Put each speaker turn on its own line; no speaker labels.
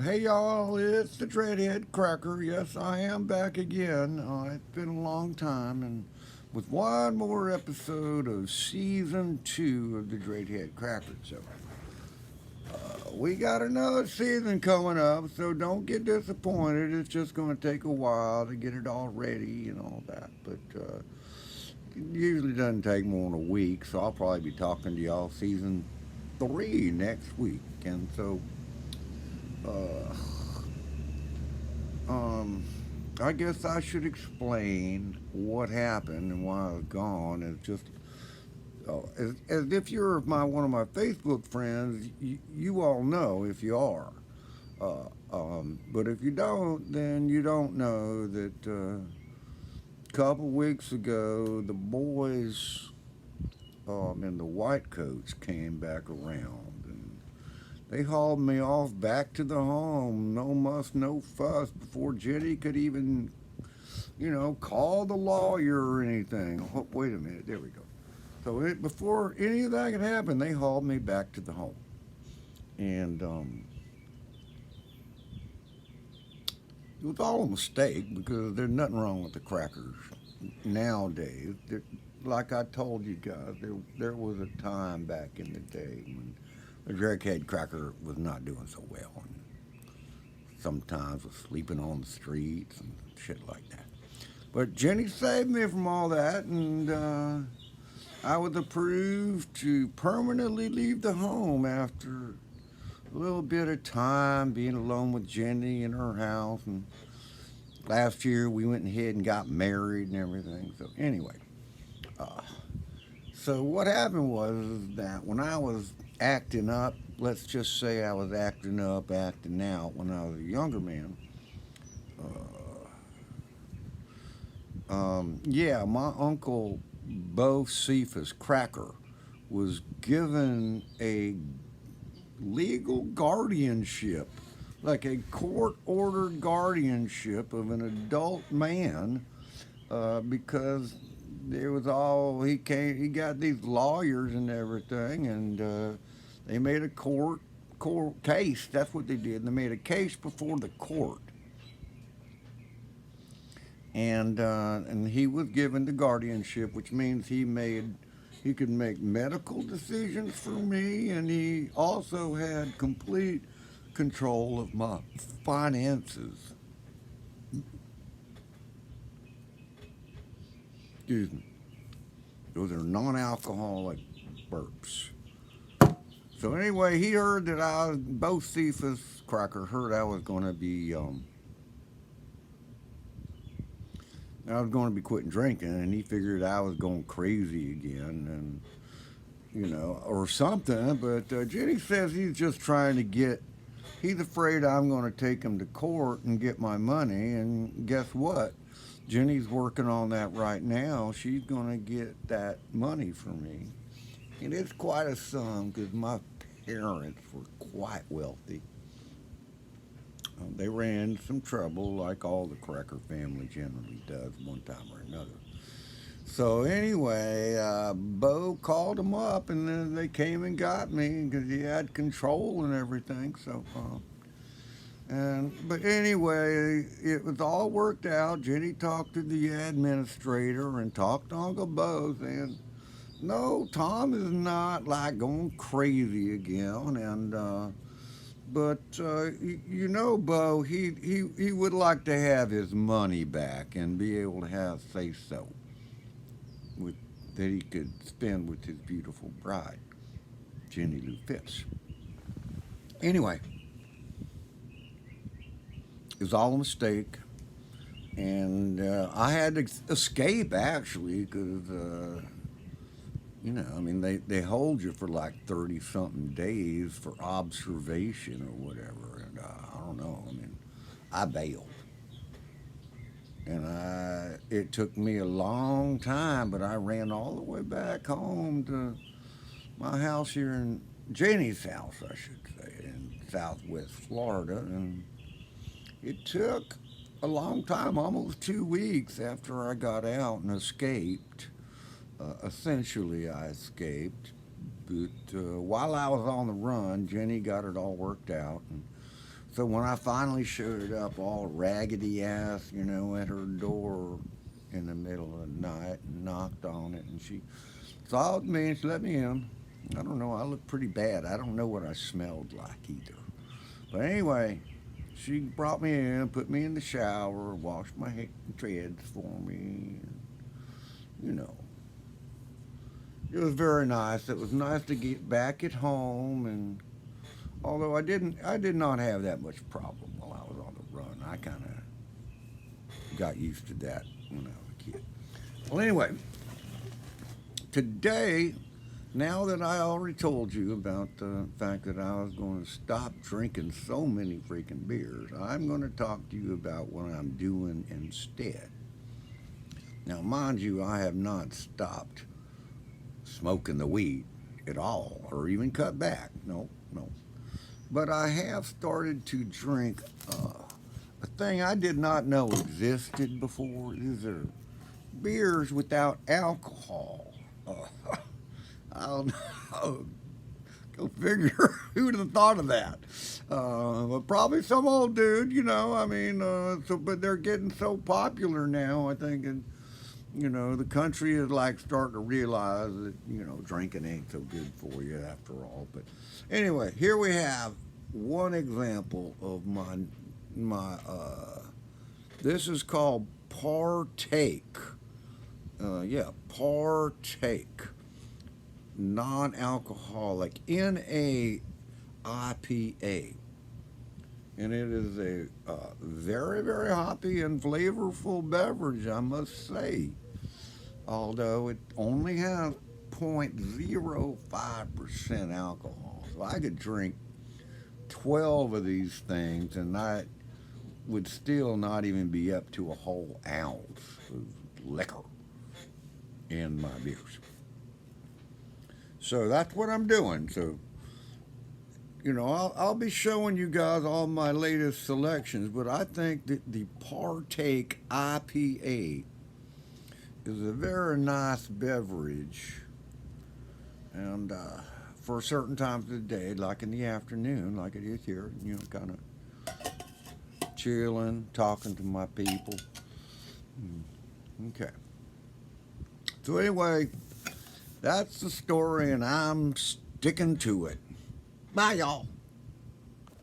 Hey y'all, it's the Dreadhead Cracker. Yes, I am back again. It's been a long time, and with one more episode of season 2 of the Dreadhead Cracker. So, we got another season coming up, so don't get disappointed. It's just going to take a while to get it all ready and all that. But it usually doesn't take more than a week, so I'll probably be talking to y'all season 3 next week. And so, uh, Um, I guess I should explain what happened and why I was gone. It's just as if you're one of my Facebook friends, you all know if you are. But if you don't, then you don't know that a couple weeks ago the boys in the white coats came back around and they hauled me off back to the home. No muss, no fuss before Jenny could even call the lawyer or anything. Oh, wait a minute, there we go. So before any of that could happen, they hauled me back to the home. And it was all a mistake because there's nothing wrong with the crackers nowadays. Like I told you guys, there was a time back in the day when the Dreadhead Cracker was not doing so well. And sometimes was sleeping on the streets and shit like that. But Jenny saved me from all that, and I was approved to permanently leave the home after a little bit of time being alone with Jenny in her house. And last year we went ahead and got married and everything. So anyway, uh, so what happened was that when I was acting up, let's just say I was acting up, acting out when I was a younger man. Yeah, my uncle Bo Cephas Cracker was given a legal guardianship, like a court ordered guardianship of an adult man, because there was all he got these lawyers and everything, and they made a court case. That's what they did. They made a case before the court, and he was given the guardianship, which means he could make medical decisions for me, and he also had complete control of my finances. Excuse me. Those are non-alcoholic burps. So anyway, he heard that both Cephas Cracker heard I was going to be quitting drinking, and he figured I was going crazy again, and or something. But Jenny says he's just trying to get. He's afraid I'm going to take him to court and get my money, and guess what? Jenny's working on that right now. She's going to get that money for me, and it's quite a sum because my parents were quite wealthy. They ran into some trouble, like all the Cracker family generally does, one time or another. So anyway, Bo called them up, and then they came and got me because he had control and everything. But anyway, it was all worked out. Jenny talked to the administrator and talked to Uncle Bo, saying, "No, Tom is not like going crazy again." Bo, he would like to have his money back and be able to have say so with that he could spend with his beautiful bride, Jenny Lou Phipps. Anyway, it was all a mistake, and I had to escape actually because I mean they hold you for like 30 something days for observation or whatever, and I don't know. I mean, I bailed. It took me a long time, but I ran all the way back home to my house here in Janie's house, I should say, in Southwest Florida, and it took a long time, almost 2 weeks after I got out and escaped. Essentially, I escaped, but while I was on the run, Jenny got it all worked out, and So when I finally showed up all raggedy ass, you know, at her door in the middle of the night and knocked on it, and she saw me and she let me in. I don't know, I looked pretty bad. I don't know what I smelled like either. But anyway, she brought me in, put me in the shower, washed my dreads for me. You know, it was very nice. It was nice to get back at home, and although I did not have that much problem while I was on the run. I kind of got used to that when I was a kid. Well, anyway, today, now that I already told you about the fact that I was going to stop drinking so many freaking beers, I'm going to talk to you about what I'm doing instead. Now, mind you, I have not stopped smoking the weed at all or even cut back. No, no. But I have started to drink a thing I did not know existed before. These are beers without alcohol. I don't know. Go figure. Who would have thought of that? But probably some old dude, you know. I mean, but they're getting so popular now. I think, and you know, the country is like starting to realize that you know drinking ain't so good for you after all. But anyway, here we have one example of my. This is called Partake. Yeah, Partake. Non-alcoholic NA IPA, and it is a very very hoppy and flavorful beverage, I must say. Although it only has 0.05% alcohol, so I could drink 12 of these things, and I would still not even be up to a whole ounce of liquor in my beers. So that's what I'm doing. So, you know, I'll be showing you guys all my latest selections, but I think that the Partake IPA is a very nice beverage. And for certain times of the day, like in the afternoon, like it is here, you know, kind of chilling, talking to my people. Okay. So anyway, that's the story, and I'm sticking to it. Bye, y'all.